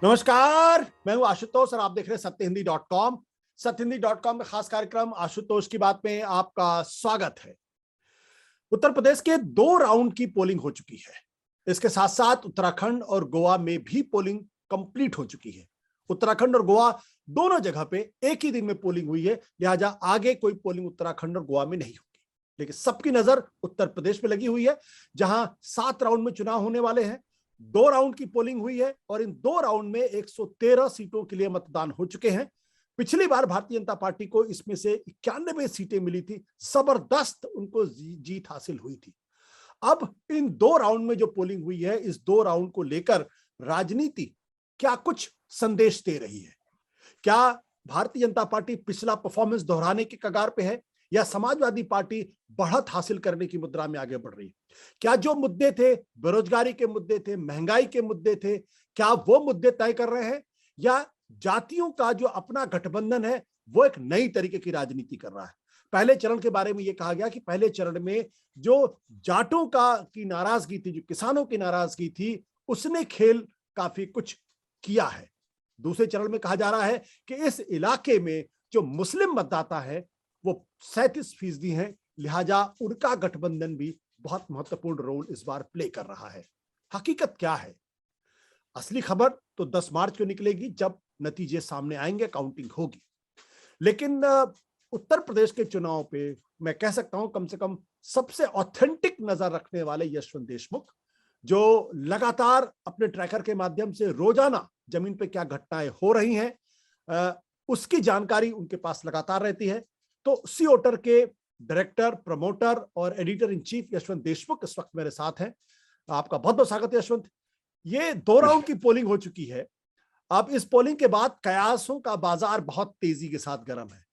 नमस्कार, मैं हूं आशुतोष और आप देख रहे हैं सत्यहिंदी.com। सत्यहिंदी.com में खास कार्यक्रम आशुतोष की बात में आपका स्वागत है। उत्तर प्रदेश के 2 राउंड की पोलिंग हो चुकी है। इसके साथ साथ उत्तराखंड और गोवा में भी पोलिंग कंप्लीट हो चुकी है। उत्तराखंड और गोवा दोनों जगह पे एक ही दिन में पोलिंग हुई है, लिहाजा आगे कोई पोलिंग उत्तराखंड और गोवा में नहीं होगी। लेकिन सबकी नजर उत्तर प्रदेश में लगी हुई है, जहां 7 राउंड में चुनाव होने वाले हैं। 2 राउंड की पोलिंग हुई है और इन 2 राउंड में 113 सीटों के लिए मतदान हो चुके हैं। पिछली बार भारतीय जनता पार्टी को इसमें से 91 सीटें मिली थी, जबरदस्त उनको जीत हासिल हुई थी। अब इन 2 राउंड में जो पोलिंग हुई है, इस 2 राउंड को लेकर राजनीति क्या कुछ संदेश दे रही है? क्या भारतीय जनता पार्टी पिछला परफॉर्मेंस दोहराने के कगार पे है या समाजवादी पार्टी बढ़त हासिल करने की मुद्रा में आगे बढ़ रही है? क्या जो मुद्दे थे, बेरोजगारी के मुद्दे थे, महंगाई के मुद्दे थे, क्या वो मुद्दे तय कर रहे हैं या जातियों का जो अपना गठबंधन है वो एक नई तरीके की राजनीति कर रहा है? पहले चरण के बारे में यह कहा गया कि पहले चरण में जो जाटों का की नाराजगी थी, जो किसानों की नाराजगी थी, उसने खेल काफी कुछ किया है। दूसरे चरण में कहा जा रहा है कि इस इलाके में जो मुस्लिम मतदाता है वो 37% हैं, लिहाजा उनका गठबंधन भी बहुत महत्वपूर्ण रोल इस बार प्ले कर रहा है। हकीकत क्या है? असली खबर तो 10 मार्च को निकलेगी, जब नतीजे सामने आएंगे, काउंटिंग होगी। लेकिन उत्तर प्रदेश के चुनाव पे मैं कह सकता हूं कम से कम सबसे ऑथेंटिक नजर रखने वाले यशवंत देशमुख, जो लगातार अपने ट्रैकर के माध्यम से रोजाना जमीन पे क्या घटनाएं हो रही हैं उसकी जानकारी उनके पास लगातार रहती है। तो सी ओटर के डायरेक्टर, प्रमोटर और editor in chief Yashwant Deshmukh इस वक्त मेरे साथ हैं। आपका बहुत बहुत स्वागत है यशवंत। ये 2 राउंड की पोलिंग हो चुकी है। अब इस पोलिंग के बाद कयासों का बाजार बहुत तेजी के साथ गर्म है।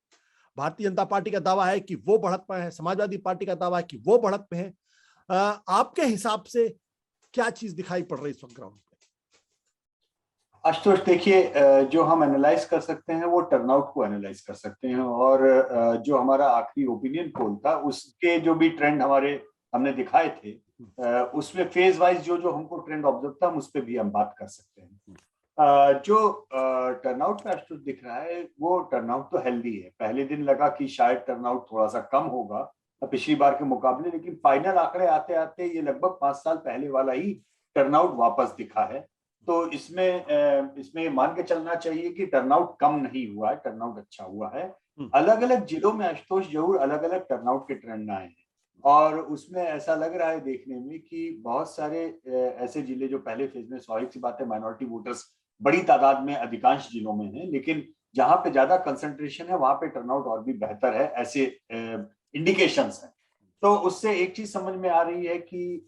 भारतीय जनता पार्टी का दावा है कि वो बढ़त पे है, समाजवादी पार्टी का दावा है कि वो बढ़त पे है। आपके हिसाब से क्या चीज दिखाई पड़ रही है इस वक्त ग्राउंड पे? आशुतोष, देखिए, जो हम एनालाइज कर सकते हैं वो टर्नआउट को एनालाइज कर सकते हैं और जो हमारा आखिरी ओपिनियन पोल था उसके जो भी ट्रेंड हमने दिखाए थे, उसमें फेज वाइज जो हमको ट्रेंड ऑब्जर्व था, हम उस पर भी हम बात कर सकते हैं। जो टर्नआउट में आशुतोष दिख रहा है वो टर्नआउट तो हेल्दी है। पहले दिन लगा कि शायद टर्नआउट थोड़ा सा कम होगा पिछली बार के मुकाबले, लेकिन फाइनल आंकड़े आते आते ये लगभग 5 साल पहले वाला ही टर्नआउट वापस दिखा है। तो इसमें मान के चलना चाहिए कि टर्नआउट कम नहीं हुआ है, टर्नआउट अच्छा हुआ है। अलग अलग जिलों में आशुतोष जरूर अलग अलग टर्नआउट के ट्रेंड आए हैं और उसमें ऐसा लग रहा है देखने में कि बहुत सारे ऐसे जिले जो पहले फेज में, स्वाभाविक सी बात है, माइनॉरिटी वोटर्स बड़ी तादाद में अधिकांश जिलों में है, लेकिन जहां पे ज्यादा कंसंट्रेशन है वहां पे टर्नआउट और भी बेहतर है, ऐसे इंडिकेशंस हैं। तो उससे एक चीज समझ में आ रही है कि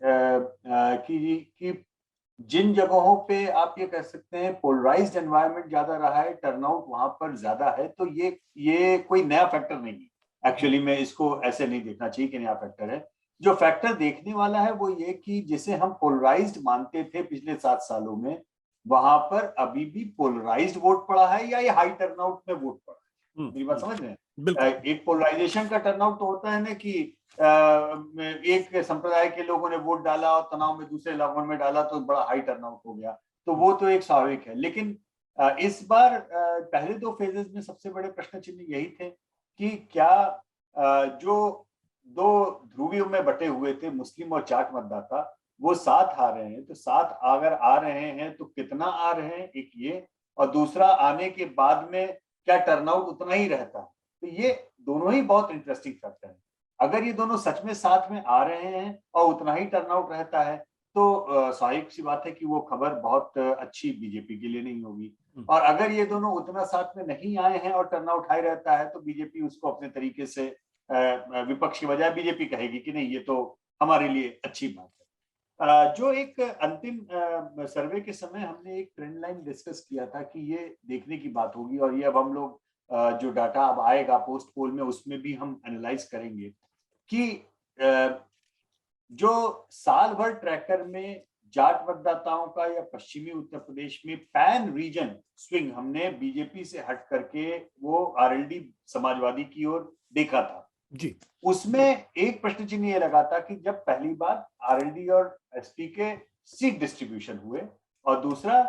जिन जगहों पे आप ये कह सकते हैं पोलराइज्ड एनवायरनमेंट ज्यादा रहा है, टर्नआउट वहां पर ज्यादा है, तो ये कोई नया फैक्टर नहीं है। एक्चुअली में इसको ऐसे नहीं देखना चाहिए कि नया फैक्टर है। जो फैक्टर देखने वाला है वो ये कि जिसे हम पोलराइज्ड मानते थे पिछले 7 सालों में, वहां पर अभी भी पोलराइज्ड वोट पड़ा है या ये हाई टर्नआउट में वोट पड़ा है। मेरी बात समझ रहे हैं? एक पोलराइजेशन का टर्नआउट तो होता है ना कि एक संप्रदाय के लोगों ने वोट डाला और तनाव में दूसरे इलाकों में डाला तो बड़ा हाई टर्नआउट हो गया, तो वो तो एक स्वाभाविक है। लेकिन इस बार पहले 2 फेजेस में सबसे बड़े प्रश्न चिन्ह यही थे कि क्या जो 2 ध्रुवियों में बटे हुए थे मुस्लिम और जाट मतदाता, वो साथ आ रहे हैं, तो साथ अगर आ रहे हैं तो कितना आ रहे हैं, एक ये, और दूसरा आने के बाद में क्या टर्नआउट उतना ही रहता है। तो ये दोनों ही बहुत इंटरेस्टिंग फैक्टर है। अगर ये दोनों सच में साथ में आ रहे हैं और उतना ही टर्नआउट रहता है तो स्वाभाविक सी बात है कि वो खबर बहुत अच्छी बीजेपी के लिए नहीं होगी। और अगर ये दोनों उतना साथ में नहीं आए हैं और टर्नआउट हाई रहता है तो बीजेपी उसको अपने तरीके से विपक्ष की बजाय बीजेपी कहेगी कि नहीं, ये तो हमारे लिए अच्छी बात है। जो एक अंतिम सर्वे के समय हमने एक ट्रेंड लाइन डिस्कस किया था कि ये देखने की बात होगी, और ये अब हम लोग जो डाटा अब आएगा पोस्ट पोल में उसमें भी हम एनालाइज करेंगे कि जो साल भर ट्रैकर में जाट मतदाताओं का या पश्चिमी उत्तर प्रदेश में पैन रीजन स्विंग हमने बीजेपी से हट करके वो आरएलडी समाजवादी की ओर देखा था जी। उसमें एक प्रश्न चिन्ह ये लगा था कि जब पहली बार आरएलडी और एसपी के सीट डिस्ट्रीब्यूशन हुए और दूसरा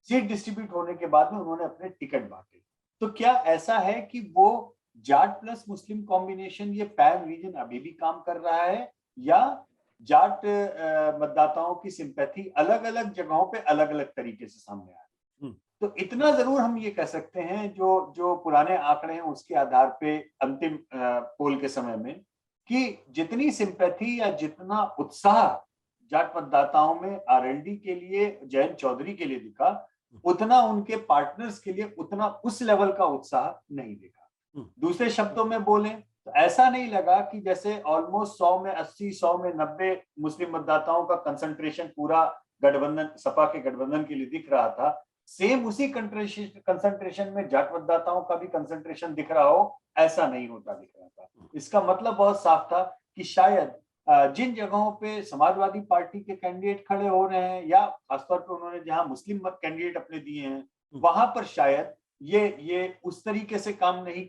सीट डिस्ट्रीब्यूट होने के बाद में उन्होंने अपने टिकट बांटे। तो क्या ऐसा है कि वो जाट प्लस मुस्लिम कॉम्बिनेशन ये पैन रीजन अभी भी काम कर रहा है, या जाट मतदाताओं की सिंपैथी अलग अलग जगहों पे अलग अलग तरीके से सामने आ रही है? तो इतना जरूर हम ये कह सकते हैं, जो जो पुराने आंकड़े हैं उसके आधार पे अंतिम पोल के समय में, कि जितनी सिंपैथी या जितना उत्साह जाट मतदाताओं में आरएलडी के लिए, जयंत चौधरी के लिए दिखा, उतना उनके पार्टनर्स के लिए उतना उस लेवल का उत्साह नहीं दिखा। दूसरे शब्दों में बोलें तो ऐसा नहीं लगा कि जैसे ऑलमोस्ट 100 में 80, 100 में 90 मुस्लिम मतदाताओं का कंसंट्रेशन पूरा गठबंधन, सपा के गठबंधन के लिए दिख रहा था, सेम उसी कंसंट्रेशन में जाट मतदाताओं का भी कंसंट्रेशन दिख रहा हो, ऐसा नहीं होता दिख रहा था। इसका मतलब बहुत साफ था कि शायद जिन जगहों पे समाजवादी पार्टी के कैंडिडेट खड़े हो रहे हैं, या खासतौर पर उन्होंने जहां मुस्लिम कैंडिडेट अपने दिए हैं, वहां पर शायद ये उस तरीके से काम नहीं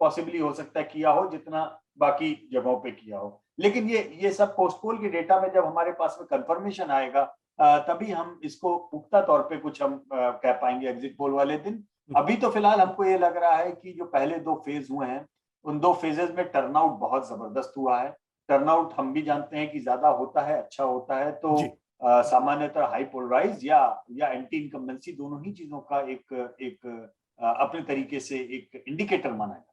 पॉसिबली हो सकता किया हो जितना बाकी जगहों पे किया हो। लेकिन ये सब पोस्ट पोल के डेटा में जब हमारे पास में कंफर्मेशन आएगा, तभी हम इसको पुख्ता तौर पे कुछ हम कह पाएंगे एग्जिट पोल वाले दिन। अभी तो फिलहाल हमको ये लग रहा है कि जो पहले 2 फेज हुए हैं, उन 2 फेजेस में टर्नआउट बहुत जबरदस्त हुआ है। टर्नआउट हम भी जानते हैं कि ज्यादा होता है, अच्छा होता है, तो सामान्यतः हाई पोलराइज या एंटी इनकम्बेंसी, दोनों ही चीजों का एक अपने तरीके से एक इंडिकेटर माना जाता है।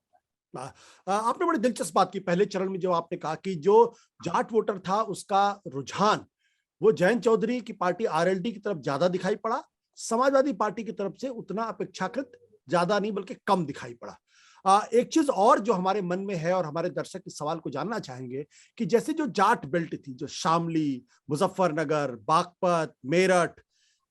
आपने बड़ी दिलचस्प बात की पहले चरण में, जो आपने कहा कि जो जाट वोटर था उसका रुझान वो जयंत चौधरी की पार्टी आरएलडी की तरफ ज्यादा दिखाई पड़ा, समाजवादी पार्टी की तरफ से उतना अपेक्षाकृत ज्यादा नहीं बल्कि कम दिखाई पड़ा। एक चीज और जो हमारे मन में है और हमारे दर्शक इस सवाल को जानना चाहेंगे कि जैसे जो जाट बेल्ट थी, जो शामली, मुजफ्फरनगर, बागपत, मेरठ,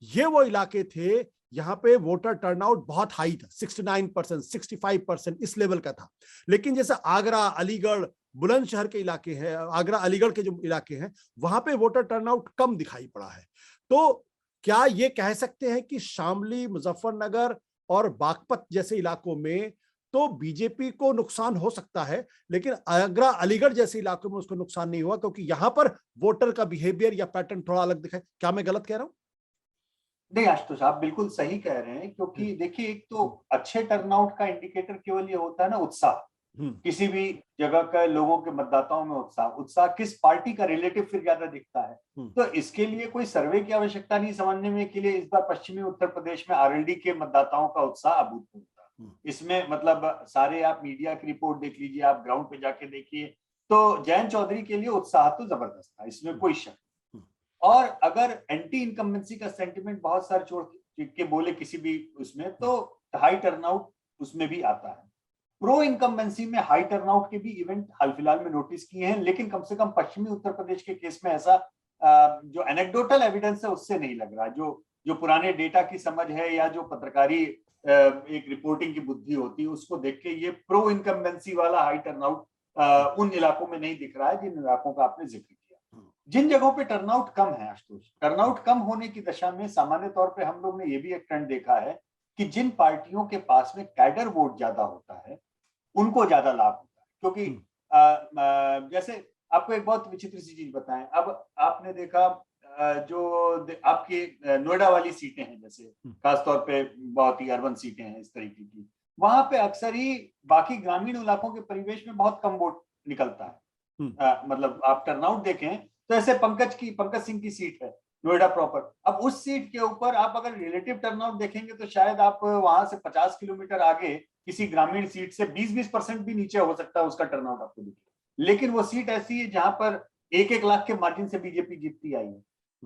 ये वो इलाके थे यहाँ पे वोटर टर्नआउट बहुत हाई था, 69%, 65% इस लेवल का था। लेकिन जैसे आगरा, अलीगढ़, बुलंदशहर के इलाके हैं, आगरा अलीगढ़ के जो इलाके हैं, वहां पे वोटर टर्नआउट कम दिखाई पड़ा है। तो क्या ये कह सकते हैं कि शामली, मुजफ्फरनगर और बागपत जैसे इलाकों में तो बीजेपी को नुकसान हो सकता है, लेकिन आगरा अलीगढ़ जैसे इलाकों में उसको नुकसान नहीं हुआ, क्योंकि यहां पर वोटर का बिहेवियर या पैटर्न थोड़ा अलग दिखा है? क्या मैं गलत कह रहा हूं? नहीं आशुतोष, आप बिल्कुल सही कह रहे हैं, क्योंकि देखिए एक तो अच्छे टर्नआउट का इंडिकेटर केवल ये होता है ना, उत्साह। किसी भी जगह का लोगों के मतदाताओं में उत्साह किस पार्टी का रिलेटिव फिर ज्यादा दिखता है। तो इसके लिए कोई सर्वे की आवश्यकता नहीं समझने में के लिए इस बार पश्चिमी उत्तर प्रदेश में आरएलडी के मतदाताओं का उत्साह अभूतपूर्व था। इसमें मतलब सारे आप मीडिया की रिपोर्ट देख लीजिए, आप ग्राउंड पे जाके देखिए, तो जयंत चौधरी के लिए उत्साह तो जबरदस्त था, इसमें कोई शक। और अगर एंटी इनकम्बेंसी का सेंटिमेंट बहुत सारे छोड़ के बोले किसी भी उसमें, तो हाई टर्नआउट उसमें भी आता है। प्रो इनकम्बेंसी में हाई टर्नआउट के भी इवेंट हाल फिलहाल में नोटिस किए हैं, लेकिन कम से कम पश्चिमी उत्तर प्रदेश के केस में ऐसा जो एनेक्डोटल एविडेंस है उससे नहीं लग रहा। जो पुराने डेटा की समझ है या जो पत्रकारी एक रिपोर्टिंग की बुद्धि होती है, उसको देख के ये प्रो इनकम्बेंसी वाला हाई टर्नआउट उन इलाकों में नहीं दिख रहा है जिन इलाकों का आपने जिक्र किया। जिन जगहों पे टर्नआउट कम है आशुतोष, टर्नआउट कम होने की दशा में सामान्य तौर पे हम लोग ने ये भी एक ट्रेंड देखा है कि जिन पार्टियों के पास में कैडर वोट ज्यादा होता है उनको ज्यादा लाभ होता है। क्योंकि जैसे आपको एक बहुत विचित्र सी चीज बताएं, अब आपने देखा जो आपकी नोएडा वाली सीटें हैं, जैसे खासतौर पे बहुत ही अर्बन सीटें हैं इस तरीके की, वहां पे अक्सर ही बाकी ग्रामीण इलाकों के परिवेश में बहुत कम वोट निकलता है। मतलब आप टर्नआउट देखें तो ऐसे पंकज सिंह की सीट है नोएडा प्रॉपर, अब उस सीट के ऊपर आप अगर रिलेटिव टर्नआउट देखेंगे तो शायद आप वहां से 50 किलोमीटर आगे किसी ग्रामीण सीट से 20% भी नीचे हो सकता है उसका टर्नआउट आपको दिखे। लेकिन वो सीट ऐसी है जहां पर 1-1 लाख के मार्जिन से बीजेपी जीतती आई है।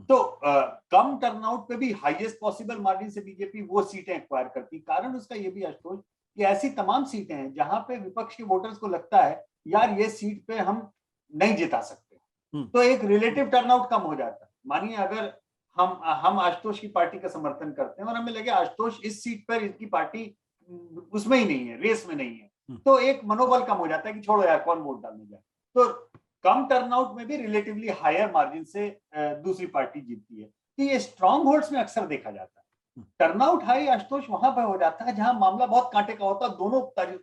तो कम टर्नआउट पे भी हाईएस्ट पॉसिबल मार्जिन से बीजेपी वो सीटें एक्वायर करती। कारण उसका ये भी आशुतोष कि ऐसी तमाम सीटें हैं जहां पे विपक्ष के वोटर्स को लगता है यार ये सीट पे हम नहीं जिता सकते, तो एक रिलेटिव टर्नआउट कम हो जाता है। मानिए अगर हम आशुतोष की पार्टी का समर्थन करते हैं और हमें लगे आशुतोष इस सीट पर इसकी पार्टी उसमें ही नहीं है, रेस में नहीं है, तो एक मनोबल कम हो जाता है कि छोड़ो यार कौन वोट डालने जाए। तो कम टर्नआउट में भी रिलेटिवली हायर मार्जिन से दूसरी पार्टी जीतती है। तो ये स्ट्रॉन्ग होल्ड्स में अक्सर देखा जाता है। टर्नआउट हाई आशुतोष वहां पर हो जाता है जहां मामला बहुत कांटे का होता है, दोनों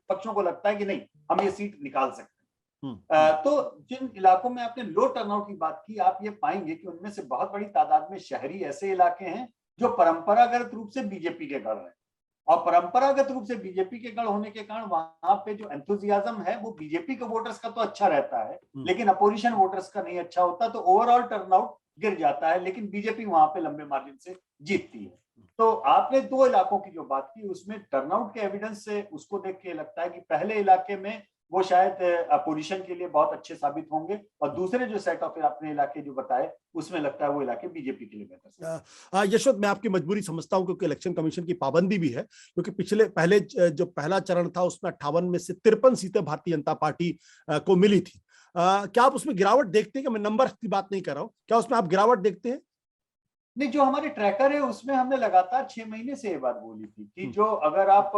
पक्षों को लगता है कि नहीं हम ये सीट निकाल सकते हैं। तो जिन इलाकों में आपने लो टर्नआउट की बात की, आप ये पाएंगे कि उनमें से बहुत बड़ी तादाद में शहरी ऐसे इलाके हैं जो परंपरागत रूप से बीजेपी के गढ़ है, और परंपरागत रूप से बीजेपी के गढ़ होने के कारण वहां पे जो एंथुजियाज्म है वो बीजेपी के वोटर्स का तो अच्छा रहता है, लेकिन अपोजिशन वोटर्स का नहीं अच्छा होता, तो ओवरऑल टर्नआउट गिर जाता है, लेकिन बीजेपी वहां पे लंबे मार्जिन से जीतती है। तो आपने दो इलाकों की जो बात की उसमें टर्नआउट के एविडेंस से उसको देख के लगता है कि पहले इलाके में वो शायद अपोजिशन के लिए बहुत अच्छे साबित होंगे, और दूसरे जो सेट ऑफ आपने इलाके जो बताए उसमें लगता है वो इलाके बीजेपी के लिए बेहतर। यशवंत, मैं आपकी मजबूरी समझता हूं क्योंकि इलेक्शन कमीशन की पाबंदी भी है, क्योंकि पहले जो पहला चरण था उसमें 58 में से 53 सीटें भारतीय जनता पार्टी को मिली थी। क्या आप उसमें गिरावट देखते हैं? कि मैं नंबर की बात नहीं कर रहा हूं, क्या उसमें आप गिरावट देखते हैं? नहीं, जो हमारे ट्रैकर है उसमें हमने लगातार 6 महीने से ये बात बोली थी कि जो अगर आप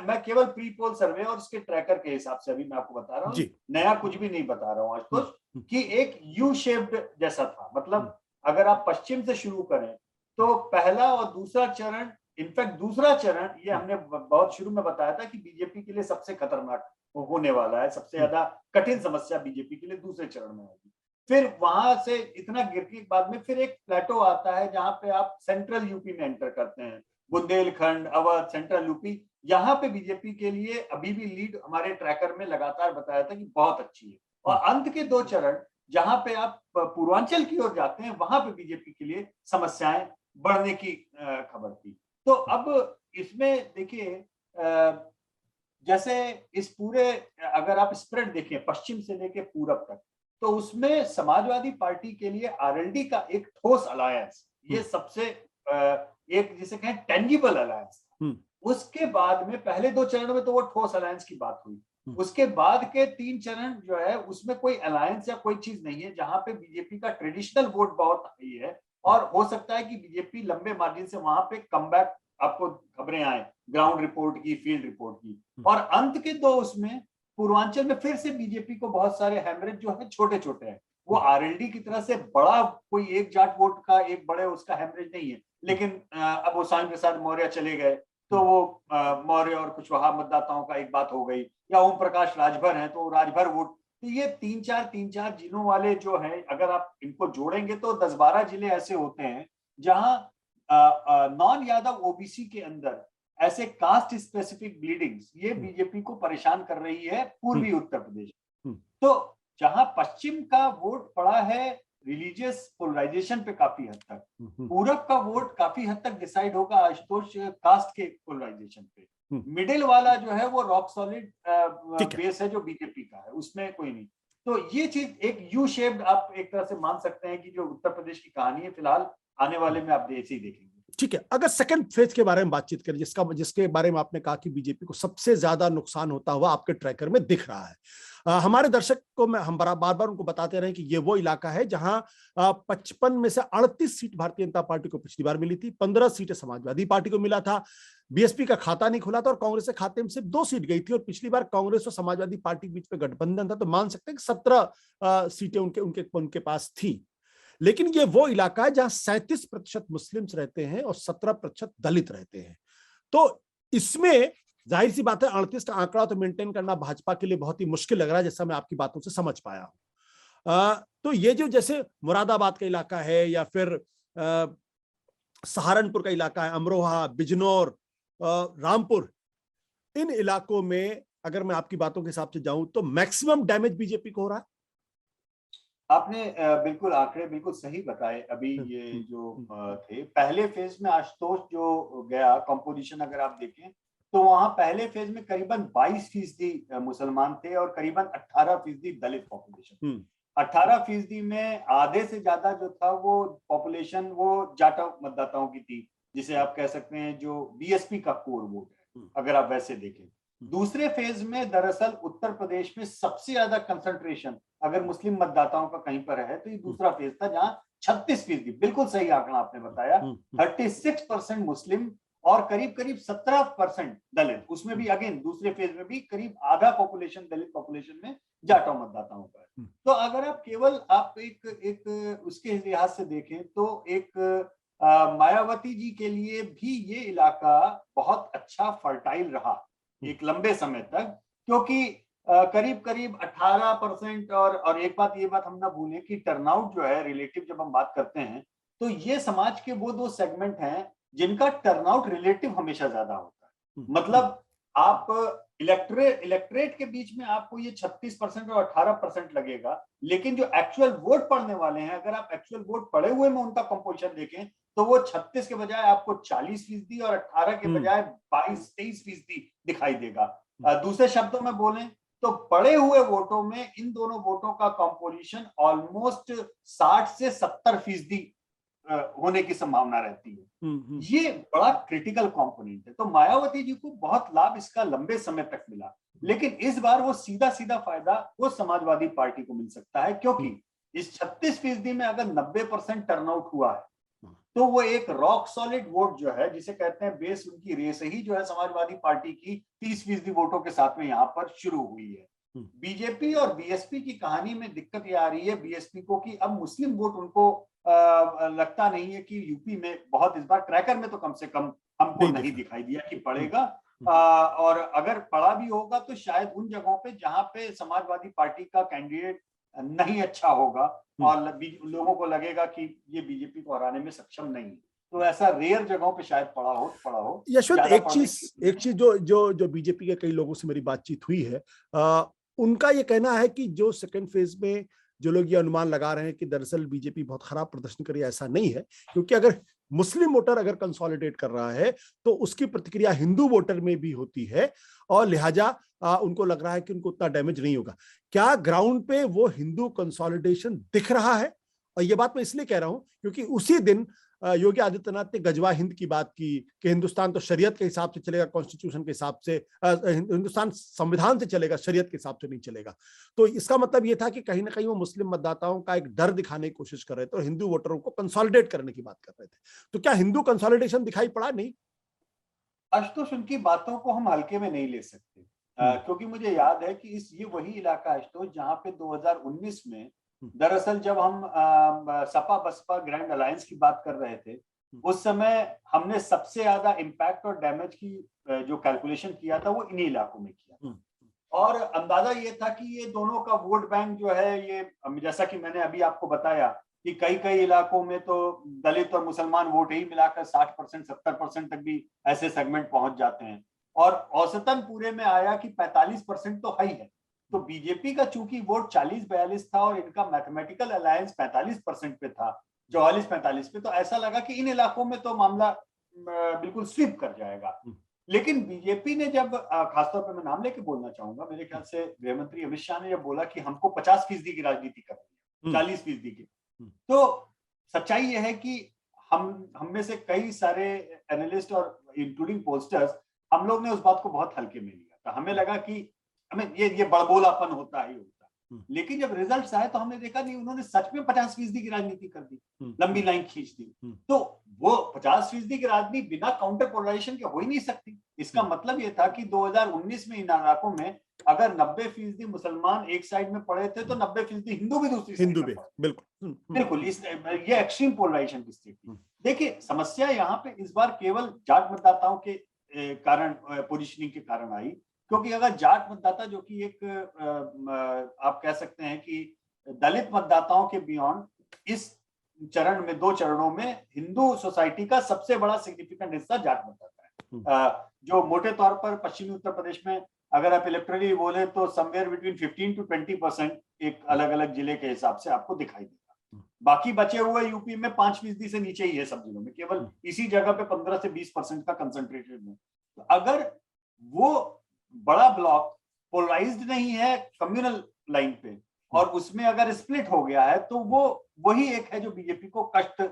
मैं केवल प्री पोल सर्वे और उसके ट्रैकर के हिसाब से अभी मैं आपको बता रहा हूँ, नया कुछ भी नहीं बता रहा हूँ आशुतोष, कि एक यू शेप्ड जैसा था। मतलब अगर आप पश्चिम से शुरू करें तो पहला और दूसरा चरण, इनफैक्ट दूसरा चरण, ये हमने बहुत शुरू में बताया था कि बीजेपी के लिए सबसे खतरनाक होने वाला है, सबसे ज्यादा कठिन समस्या बीजेपी के लिए दूसरे चरण में होगी। फिर वहां से इतना गिरने के बाद में फिर एक प्लेटो आता है जहां पे आप सेंट्रल यूपी में एंटर करते हैं, बुंदेलखंड, अवध, सेंट्रल यूपी, यहाँ पे बीजेपी के लिए अभी भी लीड हमारे ट्रैकर में लगातार बताया था कि बहुत अच्छी है। और अंत के दो चरण जहां पे आप पूर्वांचल की ओर जाते हैं वहां पे बीजेपी के लिए समस्याएं बढ़ने की खबर थी। तो अब इसमें देखिए, जैसे इस पूरे, अगर आप स्प्रेड देखें पश्चिम से लेके पूरब तक, तो उसमें समाजवादी पार्टी के लिए आरएलडी का एक ठोस अलायंस, ये सबसे एक जिसे कहें टेंजिबल अलायंस। उसके बाद में पहले दो चरणों में तो वो ठोस अलायंस की बात हुई, उसके बाद के 3 चरण जो है उसमें कोई अलायंस या कोई चीज नहीं है, जहां पे बीजेपी का ट्रेडिशनल वोट बहुत हाई है, और हो सकता है कि बीजेपी लंबे मार्जिन से वहां पे कमबैक, आपको खबरें आए ग्राउंड रिपोर्ट की, फील्ड रिपोर्ट की। और अंत के दो उसमें पूर्वांचल में फिर से बीजेपी को बहुत सारे हैमरेज जो है छोटे छोटे हैं, वो आरएलडी की तरह से बड़ा कोई एक जाट वोट का एक बड़े उसका हैमरेज नहीं है, लेकिन अब वो स्वामी प्रसाद मौर्य चले गए तो वो मौर्य और कुशवाहा मतदाताओं का एक बात हो गई, या ओम प्रकाश राजभर हैं तो राजभर वोट। तो ये तीन चार जिलों वाले जो हैं, अगर आप इनको जोड़ेंगे तो 10-12 जिले ऐसे होते हैं जहां नॉन यादव ओबीसी के अंदर ऐसे कास्ट स्पेसिफिक ब्लीडिंग्स ये बीजेपी को परेशान कर रही है पूर्वी उत्तर प्रदेश। तो जहां पश्चिम का वोट पड़ा है रिलीजियस पोलराइजेशन पे काफी हद तक, पूरब का वोट काफी हद तक डिसाइड होगा आशुतोष कास्ट के पोलराइजेशन पे, मिडिल वाला जो है वो रॉक सॉलिड बेस है जो बीजेपी का है, उसमें कोई नहीं। तो ये चीज एक यू शेप्ड आप एक तरह से मान सकते हैं कि जो उत्तर प्रदेश की कहानी है फिलहाल आने वाले में आप ऐसे ही देखेंगे। ठीक है, अगर सेकंड फेज के बारे में बातचीत करें, जिसके बारे में आपने कहा कि बीजेपी को सबसे ज्यादा नुकसान होता हुआ आपके ट्रैकर में दिख रहा है, हमारे दर्शक को हम बार बार उनको बताते रहे कि ये वो इलाका है जहां 55 में से 38 सीट भारतीय जनता पार्टी को पिछली बार मिली थी, 15 सीटें समाजवादी पार्टी को मिला था, बीएसपी का खाता नहीं खुला था और कांग्रेस के खाते में सिर्फ 2 सीट गई थी, और पिछली बार कांग्रेस और समाजवादी पार्टी के बीच में गठबंधन था, तो मान सकते हैं कि 17 सीटें उनके पास थी। लेकिन ये वो इलाका है जहां 37% मुस्लिम्स रहते हैं और 17% दलित रहते हैं। तो इसमें जाहिर सी बात है 38 का आंकड़ा तो मेंटेन करना भाजपा के लिए बहुत ही मुश्किल लग रहा है, जैसा मैं आपकी बातों से समझ पाया हूं। तो ये जो जैसे मुरादाबाद का इलाका है या फिर सहारनपुर का इलाका है, अमरोहा, बिजनौर, रामपुर, इन इलाकों में अगर मैं आपकी बातों के हिसाब से जाऊं तो मैक्सिमम डैमेज बीजेपी को हो रहा है। आपने बिल्कुल आंकड़े बिल्कुल सही बताए। अभी ये जो थे पहले फेज में आशुतोष जो गया कंपोजिशन अगर आप देखें तो वहां पहले फेज में करीबन 22% मुसलमान थे और करीबन 18% दलित पॉपुलेशन। 18% में आधे से ज्यादा जो था वो पॉपुलेशन वो जाटा मतदाताओं की थी, जिसे आप कह सकते हैं जो बीएसपी का कोर वोट है अगर आप वैसे देखें। दूसरे फेज में दरअसल उत्तर प्रदेश में सबसे ज्यादा कंसंट्रेशन अगर मुस्लिम मतदाताओं का कहीं पर है तो ये दूसरा फेज था जहां 36%, बिल्कुल सही आंकड़ा आपने बताया, 36% मुस्लिम और करीब 17% दलित। उसमें भी अगेन दूसरे फेज में भी करीब आधा पॉपुलेशन दलित पॉपुलेशन में जाटा मतदाताओं का है। तो अगर आप केवल आप एक उसके लिहाज से देखें तो एक मायावती जी के लिए भी ये इलाका बहुत अच्छा फर्टाइल रहा एक लंबे समय तक, क्योंकि करीब 18% और एक बात ये बात हम ना भूलें कि टर्नआउट जो है रिलेटिव जब हम बात करते हैं तो ये समाज के वो दो सेगमेंट हैं जिनका टर्नआउट रिलेटिव हमेशा ज्यादा होता है। मतलब आप इलेक्ट्रेट के बीच में आपको ये 36% और 18% लगेगा, लेकिन जो एक्चुअल वोट पड़ने वाले हैं, अगर आप एक्चुअल वोट पड़े हुए में उनका कंपोजिशन देखें तो वो 36 के बजाय आपको 40% और 18 के बजाय 22-23% दिखाई देगा। दूसरे शब्दों में बोलें तो पड़े हुए वोटों में इन दोनों वोटों का कंपोजिशन ऑलमोस्ट 60 से 70% होने की संभावना रहती है। ये बड़ा क्रिटिकल कंपोनेंट है। तो मायावती जी को बहुत लाभ इसका लंबे समय तक मिला, लेकिन इस बार वो सीधा सीधा फायदा वो समाजवादी पार्टी को मिल सकता है, क्योंकि इस 36% में अगर 90% टर्नआउट हुआ है तो वो एक रॉक सॉलिड वोट जो है, जिसे कहते हैं बेस, उनकी रेस ही जो है समाजवादी पार्टी की 30% वोटों के साथ में यहाँ पर शुरू हुई है। बीजेपी और बीएसपी की कहानी में दिक्कत ये आ रही है बीएसपी को कि अब मुस्लिम वोट उनको लगता नहीं है कि यूपी में बहुत, इस बार ट्रैकर में तो कम से कम हमको नहीं दिखाई दिया कि पड़ेगा, और अगर पड़ा भी होगा तो शायद उन जगहों पे जहां पे समाजवादी पार्टी का कैंडिडेट नहीं अच्छा होगा और लोगों को लगेगा कि ये बीजेपी को हराने में सक्षम नहीं है, तो ऐसा रेयर जगहों पे शायद पड़ा हो। यशवंत, एक चीज जो बीजेपी के कई लोगों से मेरी बातचीत हुई है, उनका ये कहना है कि जो सेकंड फेज में जो लोग ये अनुमान लगा रहे हैं कि दरअसल बीजेपी बहुत खराब प्रदर्शन करी, ऐसा नहीं है, क्योंकि अगर मुस्लिम वोटर अगर कंसोलिडेट कर रहा है तो उसकी प्रतिक्रिया हिंदू वोटर में भी होती है और लिहाजा उनको लग रहा है कि उनको उतना डैमेज नहीं होगा। क्या ग्राउंड पे वो हिंदू कंसोलिडेशन दिख रहा है? और ये बात मैं इसलिए कह रहा हूं क्योंकि उसी दिन योगी आदित्यनाथ ने गजवा हिंद की बात की कि हिंदुस्तान तो शरीयत के हिसाब से चलेगा, कॉन्स्टिट्यूशन के हिसाब से, हिंदुस्तान संविधान से चलेगा, शरीयत के हिसाब से नहीं चलेगा। तो इसका मतलब ये था कि कहीं ना कहीं वो मुस्लिम मतदाताओं का एक डर दिखाने की कोशिश कर रहे थे और हिंदू वोटरों को कंसोलिडेट करने की बात कर रहे थे। तो क्या हिंदू कंसोलिडेशन दिखाई पड़ा? नहीं, आशुतोष, उनकी बातों को हम हल्के में नहीं ले सकते, क्योंकि मुझे याद है कि ये वही इलाका आशुतोष जहां पे 2019 में दरअसल जब हम सपा बसपा ग्रैंड अलायंस की बात कर रहे थे, उस समय हमने सबसे ज्यादा इम्पैक्ट और डैमेज की जो कैलकुलेशन किया था वो इन्हीं इलाकों में किया था। और अंदाजा ये था कि ये दोनों का वोट बैंक जो है, ये जैसा कि मैंने अभी आपको बताया कि कई इलाकों में तो दलित और मुसलमान वोट ही मिलाकर 60% 70% तक भी ऐसे सेगमेंट पहुंच जाते हैं, और औसतन पूरे में आया कि 45% तो है ही है। तो बीजेपी का चूंकि वोट 40-42 था और इनका मैथमेटिकल अलायंस 45% पे था, 44-45 पे, तो ऐसा लगा कि इन इलाकों में तो मामला बिल्कुल स्वीप कर जाएगा। लेकिन बीजेपी ने जब, खासतौर पर मैं नाम लेके बोलना चाहूंगा, मेरे ख्याल से गृह मंत्री अमित शाह ने जब बोला कि हमको 50% की राजनीति करनी है 40% की, तो सच्चाई यह है कि हम में से कई सारे एनालिस्ट और इंक्लूडिंग पोस्टर्स, हम लोग ने उस बात को बहुत हल्के में लिया था। हमें लगा कि हमें ये बड़बोलापन होता है, लेकिन जब रिजल्ट्स आए तो हमने देखा नहीं, उन्होंने सच में 50% की राजनीति कर दी, लंबी लाइन खींच दी। तो वो 50% की राजनीति बिना काउंटर पोलराइजेशन के हो ही नहीं सकती। इसका मतलब ये था कि 2019 में इन इलाकों में अगर 90% मुसलमान एक साइड में पड़े थे तो 90% हिंदू भी दूसरी साइड में पड़े। बिल्कुल ये एक्सट्रीम पोलराइजेशन की स्थिति। देखिए, समस्या यहाँ पे इस बार केवल जाट मतदाताओं के कारण, पोजिशनिंग के कारण आई, क्योंकि अगर जाट मतदाता जो कि एक आप कह सकते हैं कि दलित मतदाताओं के बियॉन्ड, इस चरण में, 2 चरणों में हिंदू सोसाइटी का सबसे बड़ा सिग्निफिकेंट हिस्सा जाट मतदाता है, जो मोटे तौर पर पश्चिमी उत्तर प्रदेश में अगर आप इलेक्टोरली बोले तो समवेयर बिटवीन 15 to 20% एक अलग अलग जिले के हिसाब से आपको दिखाई देगा। बाकी बचे हुए यूपी में 5% से नीचे ही है सब जिलों में, केवल इसी जगह पे 15 से 20% का कंसंट्रेटेड है। तो अगर वो बड़ा ब्लॉक पोलराइज्ड नहीं है कम्युनल लाइन पे और उसमें अगर स्प्लिट हो गया है, तो वो वही एक है जो बीजेपी को कष्ट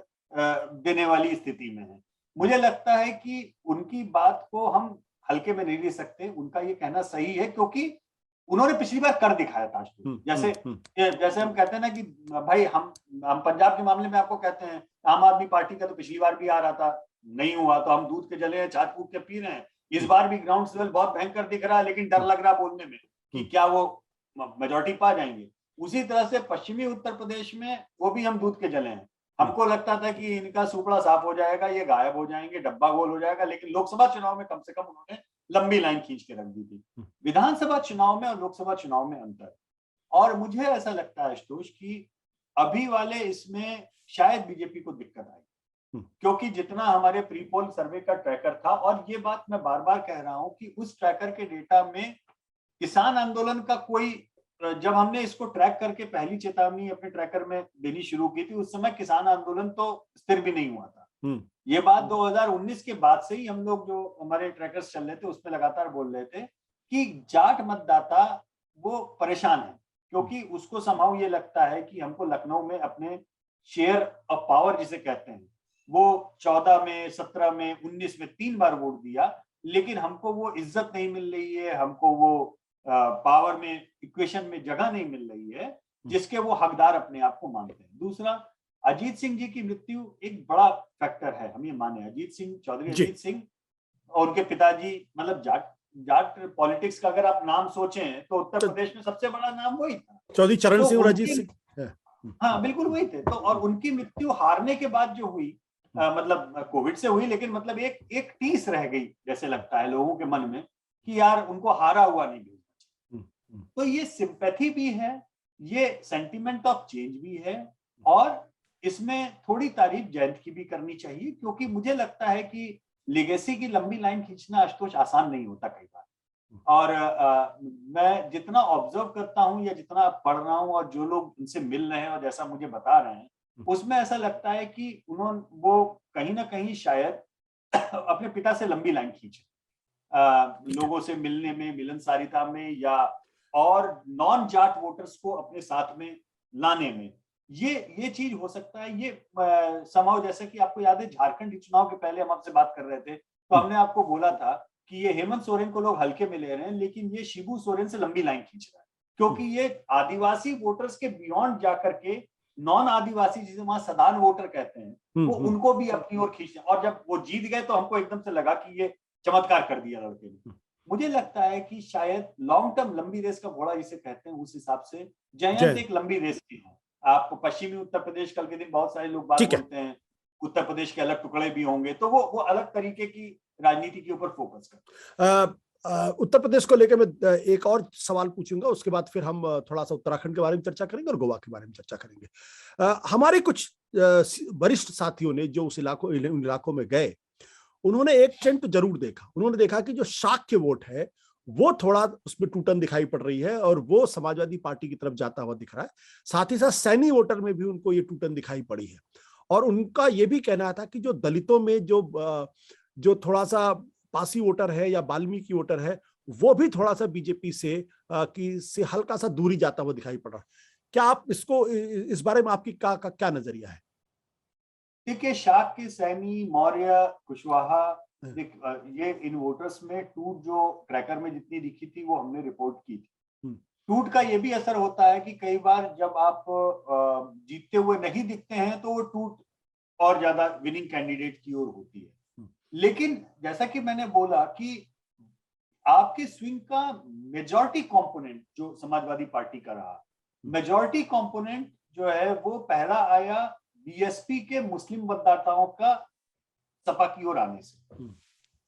देने वाली स्थिति में है। मुझे लगता है कि उनकी बात को हम हल्के में नहीं ले सकते, उनका ये कहना सही है, क्योंकि उन्होंने पिछली बार कर दिखाया था। जैसे हम कहते हैं ना कि भाई हम पंजाब के मामले में आपको कहते हैं आम आदमी पार्टी का तो पिछली बार भी आ रहा था, नहीं हुआ, तो हम दूध के जले हैं, छाछ फूक के पी रहे हैं। इस बार भी ग्राउंड लेवल बहुत भयंकर दिख रहा है, लेकिन डर लग रहा बोलने में कि क्या वो मेजॉरिटी पा जाएंगे। उसी तरह से पश्चिमी उत्तर प्रदेश में वो भी हम दूध के जले हैं। हमको लगता था कि इनका सुपड़ा साफ हो जाएगा, ये गायब हो जाएंगे, डब्बा गोल हो जाएगा, लेकिन लोकसभा चुनाव में कम से कम उन्होंने लंबी लाइन खींच के रख दी थी। विधानसभा चुनाव में और लोकसभा चुनाव में अंतर, और मुझे ऐसा लगता है आशुतोष कि अभी वाले इसमें शायद बीजेपी को दिक्कत आई, क्योंकि जितना हमारे प्री पोल सर्वे का ट्रैकर था, और ये बात मैं बार बार कह रहा हूं कि उस ट्रैकर के डेटा में किसान आंदोलन का कोई, जब हमने इसको ट्रैक करके पहली चेतावनी अपने ट्रैकर में देनी शुरू की थी, उस समय किसान आंदोलन तो स्थिर भी नहीं हुआ था। ये बात 2019 के बाद से ही हम लोग जो हमारे ट्रैकर्स चल रहे थे उसमें लगातार बोल रहे थे कि जाट मतदाता वो परेशान है, क्योंकि उसको संभव ये लगता है कि हमको लखनऊ में अपने शेयर ऑफ पावर जिसे कहते हैं, वो 14 में, 17 में, 19 में 3 बार वोट दिया, लेकिन हमको वो इज्जत नहीं मिल रही है, हमको वो पावर में इक्वेशन में जगह नहीं मिल रही है जिसके वो हकदार अपने आप को मानते हैं। दूसरा, अजीत सिंह जी की मृत्यु एक बड़ा फैक्टर है, हम ये माने। अजीत सिंह, चौधरी अजीत सिंह और उनके पिताजी, मतलब जाट पॉलिटिक्स का अगर आप नाम सोचें तो उत्तर प्रदेश में सबसे बड़ा नाम वही था, चौधरी चरण सिंह और अजीत सिंह। हाँ बिल्कुल वही थे। तो और उनकी मृत्यु हारने के बाद जो हुई, मतलब कोविड से हुई, लेकिन मतलब एक टीस रह गई जैसे लगता है लोगों के मन में कि यार उनको हारा हुआ नहीं भेजना चाहिए। तो ये सिंपैथी भी है, ये सेंटिमेंट ऑफ चेंज भी है, और इसमें थोड़ी तारीफ जयंत की भी करनी चाहिए, क्योंकि मुझे लगता है कि लेगेसी की लंबी लाइन खींचना आशुतोष आसान नहीं होता कई बार। और मैं जितना ऑब्जर्व करता हूं या जितना पढ़ रहा हूं और जो लोग उनसे मिल रहे हैं और जैसा मुझे बता रहे हैं, उसमें ऐसा लगता है कि उन्होंने वो कहीं ना कहीं शायद अपने पिता से लंबी लाइन खींचे, लोगों से मिलने में, मिलनसारिता में, या और नॉन जाट वोटर्स को अपने साथ में लाने में। ये चीज हो सकता है। ये समाव, जैसे कि आपको याद है झारखंड चुनाव के पहले हम आपसे बात कर रहे थे तो हमने आपको बोला था कि ये हेमंत सोरेन को लोग हल्के में ले रहे हैं, लेकिन ये शिबू सोरेन से लंबी लाइन खींच रहा है, क्योंकि ये आदिवासी वोटर्स के बियॉन्ड जाकर के नॉन आदिवासी, जिसे वहां सदान वोटर कहते हैं, वो उनको भी अपनी ओर खींचते हैं। और जब वो जीत गए तो हमको एकदम से लगा कि ये चमत्कार कर दिया लड़के ने। मुझे लगता है कि शायद लॉन्ग टर्म लंबी रेस का घोड़ा जिसे कहते हैं, उस हिसाब से जयंत एक लंबी रेस की है। आप पश्चिमी उत्तर प्रदेश, कल के दिन बहुत सारे लोग बात बोलते हैं उत्तर प्रदेश के अलग टुकड़े भी होंगे, तो वो अलग तरीके की राजनीति के ऊपर फोकस करते। उत्तर प्रदेश को लेकर मैं एक और सवाल पूछूंगा, उसके बाद फिर हम थोड़ा सा उत्तराखंड के बारे में चर्चा करेंगे और गोवा के बारे में चर्चा करेंगे। हमारे कुछ वरिष्ठ साथियों ने जो उस उन इलाकों में गए, उन्होंने एक ट्रेंड जरूर देखा। उन्होंने देखा कि जो शाक्य वोट है वो थोड़ा उसमें टूटन दिखाई पड़ रही है और वो समाजवादी पार्टी की तरफ जाता हुआ दिख रहा है। साथ ही साथ सैनी वोटर में भी उनको ये टूटन दिखाई पड़ी है। और उनका ये भी कहना था कि जो दलितों में जो थोड़ा सा पासी वोटर है या वाल्मीकि वोटर है, वो भी थोड़ा सा बीजेपी से हल्का सा दूरी जाता हुआ दिखाई पड़ रहा है। क्या आप इस बारे में आपकी क्या नजरिया है? देखिए, शाक्य, सैनी, मौर्य, कुशवाहा, ये इन वोटर्स में टूट जो ट्रैकर में जितनी दिखी थी वो हमने रिपोर्ट की थी। टूट का ये भी असर होता है कि कई बार जब आप जीतते हुए नहीं दिखते हैं तो वो टूट और ज्यादा विनिंग कैंडिडेट की ओर होती है। लेकिन जैसा कि मैंने बोला कि आपके स्विंग का मेजॉरिटी कंपोनेंट जो समाजवादी पार्टी का रहा, मेजॉरिटी कंपोनेंट जो है वो पहला आया बीएसपी के मुस्लिम मतदाताओं का सपा की ओर आने से,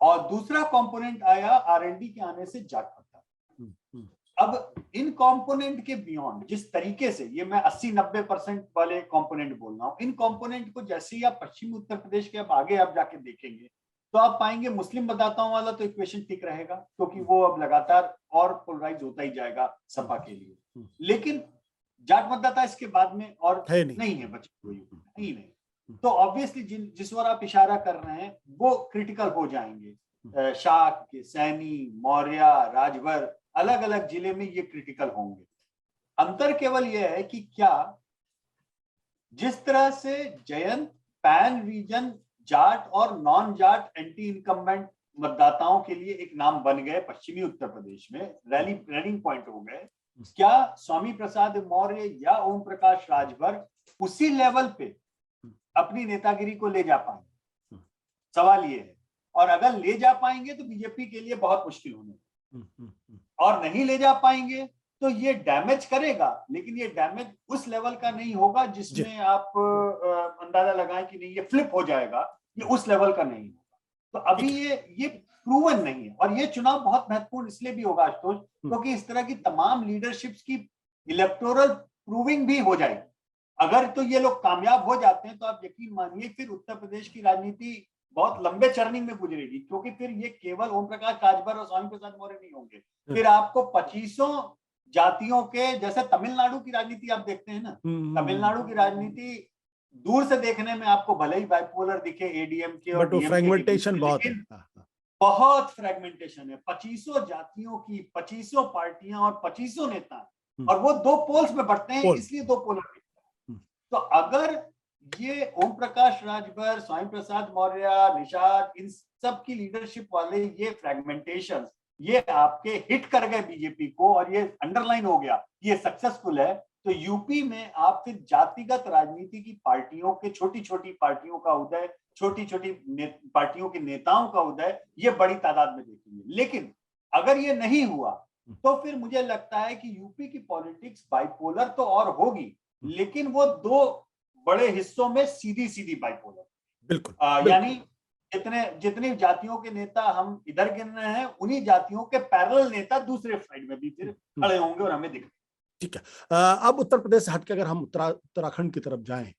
और दूसरा कंपोनेंट आया आरएलडी के आने से जाट मतदाता। अब इन कंपोनेंट के बियॉन्ड, जिस तरीके से, ये मैं 80-90% वाले कंपोनेंट बोल रहा हूं, इन कंपोनेंट को जैसे ही आप पश्चिमी उत्तर प्रदेश के अब आगे आप जाके देखेंगे तो आप पाएंगे मुस्लिम मतदाताओं वाला तो इक्वेशन ठीक रहेगा, क्योंकि वो अब लगातार और पोलराइज होता ही जाएगा सपा के लिए। लेकिन जाट मतदाता इसके बाद में और नहीं है बची हुई, नहीं। तो ऑब्वियसली जिस ओर आप इशारा कर रहे हैं वो क्रिटिकल हो जाएंगे। शाक्य, सैनी, मौर्य, राजभर, अलग अलग जिले में ये क्रिटिकल होंगे। अंतर केवल यह है कि क्या जिस तरह से जयंत पैन रीजन जाट और नॉन जाट एंटी इनकम्बेंट मतदाताओं के लिए एक नाम बन गए पश्चिमी उत्तर प्रदेश में, रैलिंग पॉइंट हो गए, क्या स्वामी प्रसाद मौर्य या ओम प्रकाश राजभर उसी लेवल पे अपनी नेतागिरी को ले जा पाएंगे? सवाल ये है। और अगर ले जा पाएंगे तो बीजेपी के लिए बहुत मुश्किल होने, और नहीं ले जा पाएंगे तो ये डैमेज करेगा, लेकिन ये डैमेज उस लेवल का नहीं होगा जिसमें आप अंदाजा लगाएं कि नहीं ये फ्लिप हो जाएगा, ये उस लेवल का नहीं होगा। तो अभी ये प्रूवन नहीं है, और ये चुनाव बहुत महत्वपूर्ण इसलिए भी होगा आशुतोष, क्योंकि इस तरह की तमाम लीडरशिप्स की इलेक्टोरल प्रूविंग भी हो जाएगी। अगर तो ये लोग कामयाब हो जाते हैं तो आप यकीन मानिए फिर उत्तर प्रदेश की राजनीति बहुत लंबे चर्निंग में गुजरेगी, क्योंकि फिर ये केवल ओम प्रकाश राजभर और स्वामी प्रसाद मौर्य नहीं होंगे, फिर आपको 25 जातियों के, जैसे तमिलनाडु की राजनीति आप देखते हैं ना, तमिलनाडु की राजनीति दूर से देखने में आपको भले ही बाइपोलर दिखे एडीएमके और डीएमके, फ्रेगमेंटेशन बहुत है, बहुत फ्रेगमेंटेशन है। 25 जातियों की 25 पार्टियां और 25 नेता, और वो 2 पोल्स में बढ़ते हैं, इसलिए 2 पोलर दिखता है। तो अगर ये ओम प्रकाश राजभर, स्वामी प्रसाद मौर्य, निषाद, इन सब की लीडरशिप वाले ये फ्रेगमेंटेशन ये आपके हिट कर गए बीजेपी को, और ये अंडरलाइन हो गया, ये सक्सेसफुल है, तो यूपी में आप फिर जातिगत राजनीति की पार्टियों के, छोटी छोटी पार्टियों का उदय, छोटी छोटी पार्टियों के नेताओं का उदय ये बड़ी तादाद में देखेंगे। लेकिन अगर ये नहीं हुआ तो फिर मुझे लगता है कि यूपी की पॉलिटिक्स बाइपोलर तो और होगी, लेकिन वो 2 बड़े हिस्सों में सीधी सीधी बाइपोलर। बिल्कुल, यानी जितनी जातियों के नेता हम इधर गिन रहे हैं, उन्हीं जातियों के पैरेलल नेता दूसरे साइड में भी फिर खड़े होंगे और हमें दिखेंगे। ठीक है, अब उत्तर प्रदेश से हटकर अगर हम उत्तराखंड की तरफ जाएं,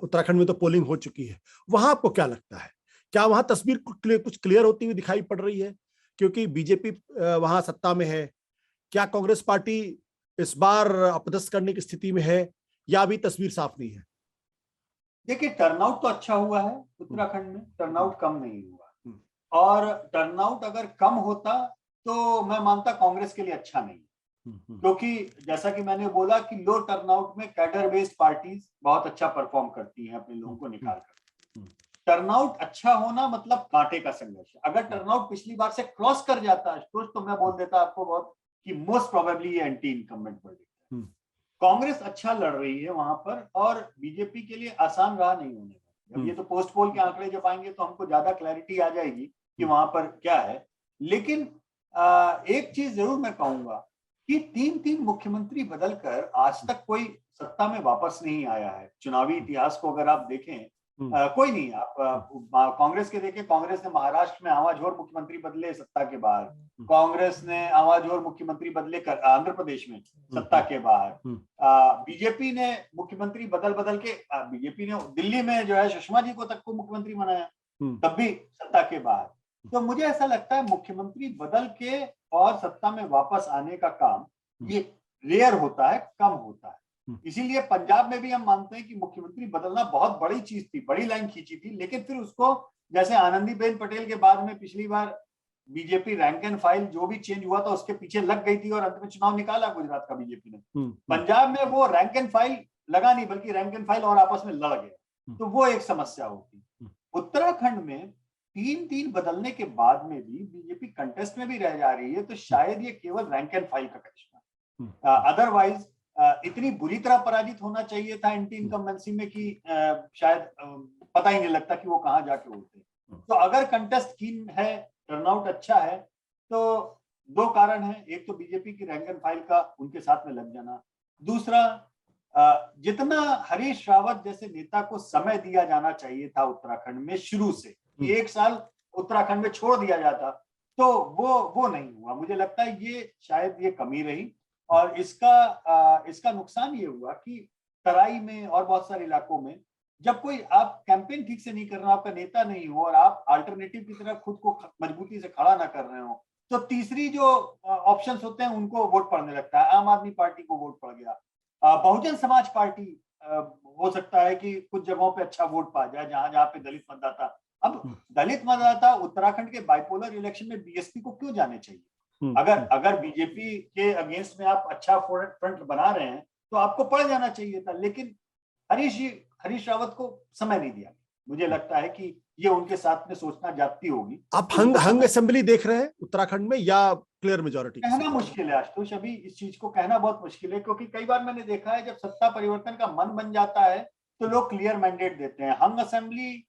उत्तराखंड में तो पोलिंग हो चुकी है, वहां आपको क्या लगता है, क्या वहां तस्वीर कुछ क्लियर होती हुई दिखाई पड़ रही है? क्योंकि बीजेपी वहां सत्ता में है, क्या कांग्रेस पार्टी इस बार अपदस्थ करने की स्थिति में है, या अभी तस्वीर साफ नहीं है? देखिए, टर्नआउट तो अच्छा हुआ है उत्तराखंड में, टर्नआउट कम नहीं हुआ, और टर्नआउट अगर कम होता तो मैं मानता कांग्रेस के लिए अच्छा नहीं, क्योंकि जैसा कि मैंने बोला कि लो टर्नआउट में कैडर बेस्ड पार्टीज बहुत अच्छा परफॉर्म करती हैं अपने लोगों को निकाल कर। टर्नआउट अच्छा होना मतलब कांटे का संघर्ष। अगर टर्नआउट पिछली बार से क्रॉस कर जाता तो मैं बोल देता आपको बहुत कि मोस्ट प्रोबेबली ये एंटी इनकम्बेंट वर्डिक्ट है। कांग्रेस अच्छा लड़ रही है वहां पर, और बीजेपी के लिए आसान रहा नहीं होने वाला। अब ये तो पोस्ट पोल के आंकड़े जब आएंगे तो हमको ज्यादा क्लैरिटी आ जाएगी कि वहां पर क्या है। लेकिन एक चीज जरूर मैं कहूंगा कि 3 मुख्यमंत्री बदलकर आज तक कोई सत्ता में वापस नहीं आया है। चुनावी इतिहास को अगर आप देखें, कोई नहीं। आप कांग्रेस के देखें, कांग्रेस ने महाराष्ट्र में आवाजोर मुख्यमंत्री बदले सत्ता के बाहर, कांग्रेस ने आवाजोर मुख्यमंत्री बदले आंध्र प्रदेश में सत्ता के बाहर, बीजेपी ने मुख्यमंत्री बदल के, बीजेपी ने दिल्ली में जो है सुषमा जी को तक को मुख्यमंत्री बनाया, तब भी सत्ता के बाहर। तो मुझे ऐसा लगता है मुख्यमंत्री बदल के और सत्ता में वापस आने का काम ये रेयर होता है, कम होता है। इसीलिए पंजाब में भी हम मानते हैं कि मुख्यमंत्री बदलना बहुत बड़ी चीज थी, बड़ी लाइन खींची थी, लेकिन फिर उसको, जैसे आनंदीबेन पटेल के बाद में पिछली बार बीजेपी रैंक एंड फाइल जो भी चेंज हुआ था उसके पीछे लग गई थी और अंत में चुनाव निकाला गुजरात का बीजेपी ने। पंजाब में वो रैंक एंड फाइल लगा नहीं, बल्कि रैंक एंड फाइल और आपस में लड़ गया, तो वो एक समस्या होती। उत्तराखंड में 3 बदलने के बाद में भी बीजेपी कंटेस्ट में भी रह जा रही है, तो शायद ये केवल रैंक एंड फाइल का करिश्मा। अदरवाइज इतनी बुरी तरह पराजित होना चाहिए था एंटी इनकम्बेंसी में कि शायद पता ही नहीं लगता कि वो कहां जाके उठते। तो अगर कंटेस्ट कीन है, टर्नआउट अच्छा है, तो 2 कारण हैं। एक तो बीजेपी की रैंक एंड फाइल का उनके साथ में लग जाना, दूसरा जितना हरीश रावत जैसे नेता को समय दिया जाना चाहिए था उत्तराखंड में शुरू से, 1 साल उत्तराखंड में छोड़ दिया जाता, तो वो नहीं हुआ। मुझे लगता है ये शायद ये कमी रही, और इसका नुकसान ये हुआ कि तराई में और बहुत सारे इलाकों में जब कोई आप कैंपेन ठीक से नहीं कर रहे हो, आपका नेता नहीं हो, और आप अल्टरनेटिव की तरफ खुद को मजबूती से खड़ा ना कर रहे हो, तो तीसरी जो ऑप्शंस होते हैं उनको वोट पड़ने लगता है। आम आदमी पार्टी को वोट पड़ गया, बहुजन समाज पार्टी हो सकता है कि कुछ जगहों पे अच्छा वोट पा जाए जहां पे दलित मतदाता। अब दलित मतदाता उत्तराखंड के बाइपोलर इलेक्शन में बीएसपी को क्यों जाने चाहिए? अगर बीजेपी के अगेंस्ट में आप अच्छा फ्रंट बना रहे हैं तो आपको पड़ जाना चाहिए था, लेकिन हरीश रावत को समय नहीं दिया। मुझे लगता है कि ये उनके साथ में सोचना जाती होगी। आप हंग असेंबली देख रहे हैं उत्तराखंड में या क्लियर मेजॉरिटी? कहना मुश्किल है आशुतोष, अभी इस चीज को कहना बहुत मुश्किल है, क्योंकि कई बार मैंने देखा है जब सत्ता परिवर्तन का मन बन जाता है तो लोग क्लियर मैंडेट देते हैं। हंग असेंबली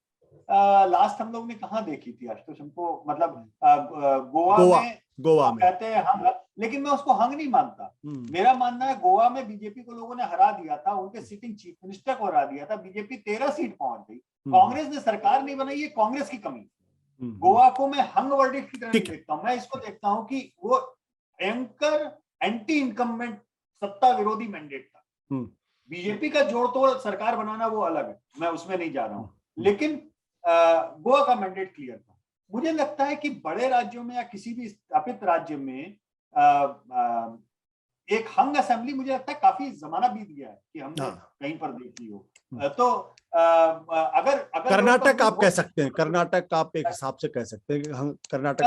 लास्ट हम लोग ने कहाँ देखी थी आशुतोष? हमको मतलब गोवा में कहते हैं हंग, लेकिन मैं उसको हंग नहीं मानता। मेरा मानना है गोवा में बीजेपी को लोगों ने हरा दिया था, उनके सिटिंग चीफ मिनिस्टर को हरा दिया था, बीजेपी 13 सीट पहुंच गई, कांग्रेस ने सरकार नहीं बनाई, ये कांग्रेस की कमी। गोवा को मैं हंग वर्डिक्ट की तरह देखता हूँ, मैं इसको देखता हूँ कि वो एंकर एंटी इनकम्बेंट सत्ता विरोधी मैंडेट था। बीजेपी का जोड़ तोड़ सरकार बनाना वो अलग है, मैं उसमें नहीं जा रहा हूँ, लेकिन गोवा का मैंडेट क्लियर था। मुझे लगता है कि बड़े राज्यों में या किसी भी स्थापित राज्य में एक हंग असेंबली मुझे लगता है काफी जमाना बीत गया है कि हमने कहीं पर देखी हो। तो अगर कर्नाटक आप कह सकते हैं, कर्नाटक आप एक हिसाब से कह सकते हैं कि हम कर्नाटक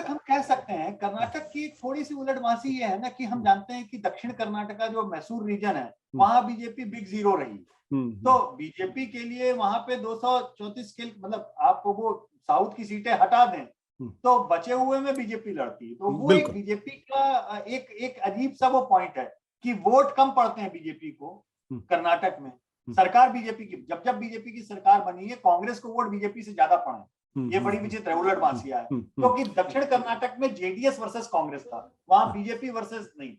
हम कह सकते हैं। कर्नाटक की थोड़ी सी उलटवासी ये है ना कि हम जानते हैं कि दक्षिण कर्नाटक का जो मैसूर रीजन है वहां बीजेपी बिग जीरो रही, तो बीजेपी के लिए वहां पे 234 के मतलब आपको वो साउथ की सीटें हटा दें तो बचे हुए में बीजेपी लड़ती है। तो वो एक बीजेपी का एक अजीब सा वो पॉइंट है कि वोट कम पड़ते हैं बीजेपी को कर्नाटक में। सरकार बीजेपी की जब बीजेपी की सरकार बनी है कांग्रेस को वोट बीजेपी से ज्यादा पड़े, ये बड़ी विचित्र उलटवासिया है, क्योंकि दक्षिण कर्नाटक में जेडीएस वर्सेस कांग्रेस था, वहां बीजेपी वर्सेस नहीं।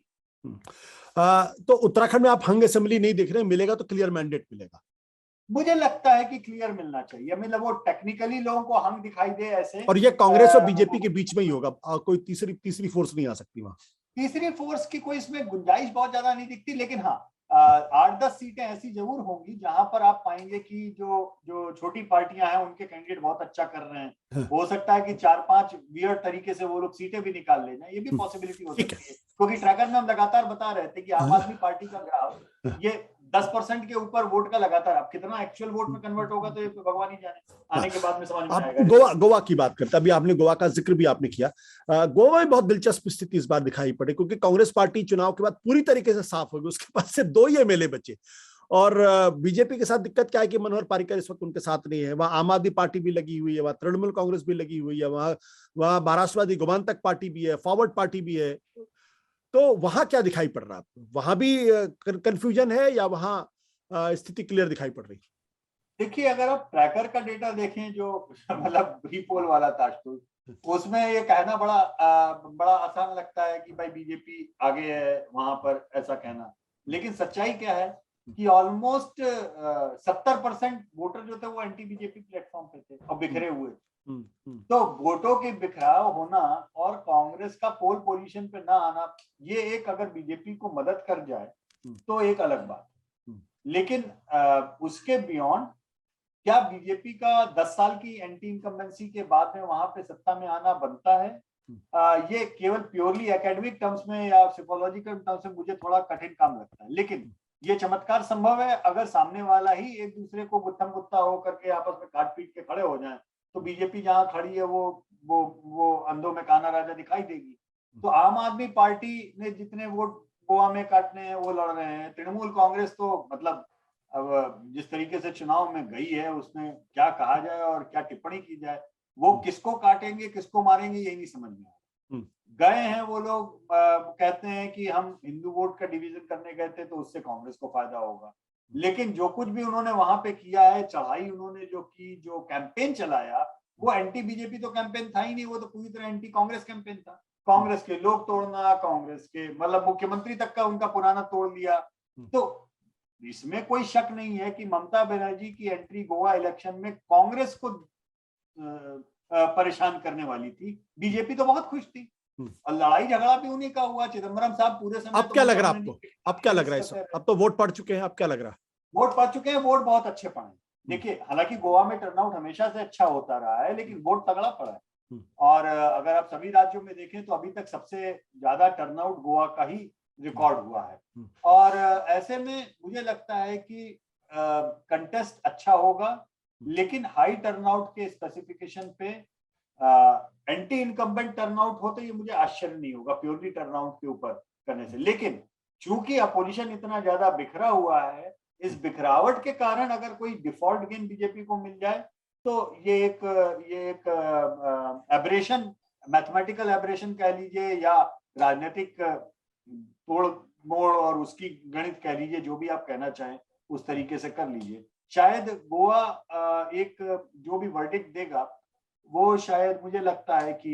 तो उत्तराखंड में आप हंग असेंबली नहीं देख रहे हैं, मिलेगा तो क्लियर मैंडेट मिलेगा। मुझे लगता है कि क्लियर मिलना चाहिए, मतलब वो टेक्निकली लोगों को हंग दिखाई दे ऐसे, और ये कांग्रेस और बीजेपी के बीच में ही होगा, कोई तीसरी फोर्स नहीं आ सकती वहां। तीसरी फोर्स की कोई इसमें गुंजाइश बहुत ज्यादा नहीं दिखती, लेकिन हाँ 8-10 सीटें ऐसी जरूर होंगी जहां पर आप पाएंगे कि जो छोटी पार्टियां हैं उनके कैंडिडेट बहुत अच्छा कर रहे हैं। हो सकता है कि 4-5 वियर्ड तरीके से वो लोग सीटें भी निकाल ले जाए, ये भी पॉसिबिलिटी हो सकती है, क्योंकि ट्रैकर में हम लगातार बता रहे थे कि आम आदमी पार्टी का ग्राफ ये 10% के ऊपर वोट का लगातार, अब कितना एक्चुअल वोट में कन्वर्ट होगा तो ये भगवान ही जाने, आने के बाद में समझ में आएगा। गोवा की बात करते हैं, अभी आपने गोवा का जिक्र भी आपने किया। गोवा में बहुत दिलचस्प स्थिति इस बार दिखाई पड़ी, क्योंकि कांग्रेस पार्टी चुनाव के बाद पूरी तरीके से साफ हो गई, उसके पास से 2 ही एमएलए बचे। और बीजेपी के साथ दिक्कत क्या है कि मनोहर पर्रिकर इस वक्त उनके साथ नहीं है, वहां आम आदमी पार्टी भी लगी हुई है, वहां तृणमूल कांग्रेस भी लगी हुई है, वहां महाराष्ट्रवादी गोमांतक पार्टी भी है, फॉरवर्ड पार्टी भी है। तो वहां क्या दिखाई पड़ रहा है आपको? वहां भी कंफ्यूजन है या वहां स्थिति क्लियर दिखाई पड़ रही? देखिए, अगर आप ट्रैकर का डेटा देखें जो मतलब रीपोल वाला था उसमें ये कहना बड़ा आसान लगता है कि भाई बीजेपी आगे है वहां पर, ऐसा कहना, लेकिन सच्चाई क्या है कि ऑलमोस्ट 70% वोटर जो थे वो एंटी बीजेपी प्लेटफॉर्म पे थे और बिखरे हुए। तो वोटों के बिखराव होना और कांग्रेस का पोल पोजीशन पे ना आना, ये एक अगर बीजेपी को मदद कर जाए तो एक अलग बात, लेकिन उसके बियॉन्ड क्या बीजेपी का 10 साल की एंटी इनकम्बेंसी के बाद में वहां पे सत्ता में आना बनता है? ये केवल प्योरली एकेडमिक टर्म्स में या साइकोलॉजिकल टर्म्स में मुझे थोड़ा कठिन काम लगता है, लेकिन ये चमत्कार संभव है अगर सामने वाला ही एक दूसरे को गुत्थम गुत्ता होकर के आपस में काट पीट के खड़े हो जाएं, तो बीजेपी जहां खड़ी है वो अंधों में काना राजा दिखाई देगी। तो आम आदमी पार्टी ने जितने वोट गोवा में काटने हैं वो लड़ रहे हैं, तृणमूल कांग्रेस तो मतलब अब जिस तरीके से चुनाव में गई है उसमें क्या कहा जाए और क्या टिप्पणी की जाए, वो किसको काटेंगे किसको मारेंगे यही नहीं समझ में आया। गए हैं वो लोग, कहते हैं कि हम हिंदू वोट का डिवीजन करने गए थे तो उससे कांग्रेस को फायदा होगा, लेकिन जो कुछ भी उन्होंने वहां पे किया है, चढ़ाई उन्होंने जो की, जो कैंपेन चलाया, वो एंटी बीजेपी तो कैंपेन था ही नहीं, वो तो पूरी तरह एंटी कांग्रेस कैंपेन था। कांग्रेस के लोग तोड़ना, कांग्रेस के मतलब मुख्यमंत्री तक का उनका पुराना तोड़ लिया। तो इसमें कोई शक नहीं है कि ममता बनर्जी की एंट्री गोवा इलेक्शन में कांग्रेस को परेशान करने वाली थी, बीजेपी तो बहुत खुश थी और लड़ाई झगड़ा भी उन्हीं का हुआ। चिदम्बरम साहब पूरे समय, अब क्या लग रहा है आपको? अब क्या लग रहा है? अब तो वोट पड़ चुके हैं, अब क्या लग रहा है? वोट पड़ चुके हैं, वोट बहुत अच्छे पड़े। देखिए, हालांकि गोवा में टर्नआउट हमेशा से अच्छा होता रहा है, लेकिन वोट तगड़ा पड़ा है। और अगर आप सभी राज्यों में देखें तो अभी तक सबसे ज्यादा टर्नआउट गोवा का ही रिकॉर्ड हुआ है। और ऐसे में मुझे लगता है कि कंटेस्ट अच्छा होगा, लेकिन हाई टर्नआउट के स्पेसिफिकेशन पे एंटी इनकम्बेंट टर्नआउट हो तो ये मुझे आश्चर्य नहीं होगा प्योरली टर्नआउट के ऊपर करने से। लेकिन चूंकि अपोजिशन इतना ज्यादा बिखरा हुआ है, इस बिखरावट के कारण अगर कोई डिफॉल्ट गेन बीजेपी को मिल जाए तो ये एक एब्रेशन, मैथमेटिकल एब्रेशन कह लीजिए या राजनीतिक तोड़ मोड़ और उसकी गणित कह लीजिए, जो भी आप कहना चाहें उस तरीके से कर लीजिए। शायद गोवा एक जो भी वर्डिक्ट देगा वो शायद मुझे लगता है कि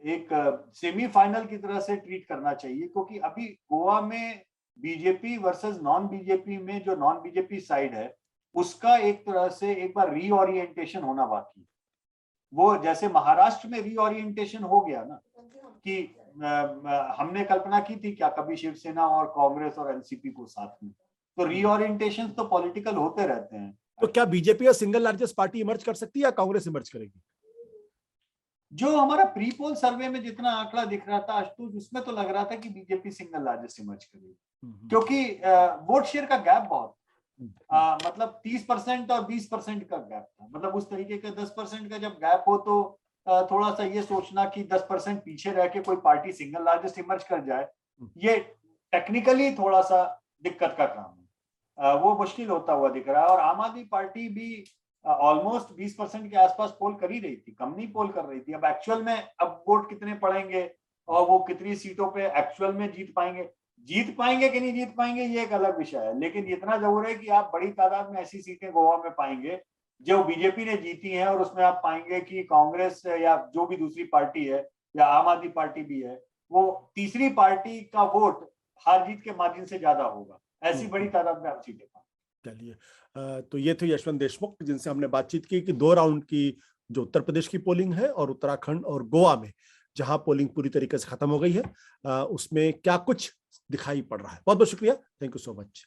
एक सेमीफाइनल की तरह से ट्रीट करना चाहिए, क्योंकि अभी गोवा में बीजेपी वर्सेस नॉन बीजेपी में जो नॉन बीजेपी साइड है उसका एक तरह से एक बार रीओरिएंटेशन होना बाकी है। वो जैसे महाराष्ट्र में रीओरिएंटेशन हो गया ना कि हमने कल्पना की थी क्या कभी शिवसेना और कांग्रेस और एनसीपी को साथ में, तो रीओरिएंटेशन तो पॉलिटिकल होते रहते हैं। तो क्या BJP single largest party emerge कर सकती है या कांग्रेस इमर्ज करेगी? जो हमारा प्री पोल सर्वे में जितना आंकड़ा दिख रहा था आशुतोष, उसमें तो लग रहा था कि बीजेपी सिंगल लार्जेस्ट इमर्ज करेगी, क्योंकि वोट शेयर का गैप बहुत मतलब 30% और 20% का गैप था। मतलब उस तरीके का 10% का जब गैप हो तो थोड़ा सा ये सोचना कि 10% पीछे रह के कोई पार्टी सिंगल लार्जेस्ट इमर्ज कर जाए, ये टेक्निकली थोड़ा सा दिक्कत का काम है। वो मुश्किल होता हुआ दिख रहा है। और आम आदमी पार्टी भी ऑलमोस्ट 20% के आसपास पोल कर ही रही थी, कम नहीं पोल कर रही थी। अब एक्चुअल में अब वोट कितने पड़ेंगे और वो कितनी सीटों पे एक्चुअल में जीत पाएंगे कि नहीं जीत पाएंगे, ये एक अलग विषय है। लेकिन इतना जरूर है कि आप बड़ी तादाद में ऐसी सीटें गोवा में पाएंगे जो बीजेपी ने जीती हैं, और उसमें आप पाएंगे कि कांग्रेस या जो भी दूसरी पार्टी है या आम आदमी पार्टी भी है, वो तीसरी पार्टी का वोट हार जीत के मार्जिन से ज्यादा होगा। ऐसी बड़ी तादाद में आप सीटें पाएंगे। चलिए, तो ये थे यशवंत देशमुख, जिनसे हमने बातचीत की कि 2 राउंड की जो उत्तर प्रदेश की पोलिंग है और उत्तराखंड और गोवा में जहां पोलिंग पूरी तरीके से खत्म हो गई है, उसमें क्या कुछ दिखाई पड़ रहा है। बहुत बहुत शुक्रिया, थैंक यू सो मच।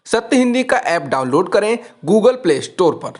सत्य हिंदी का ऐप डाउनलोड करें गूगल प्ले स्टोर पर।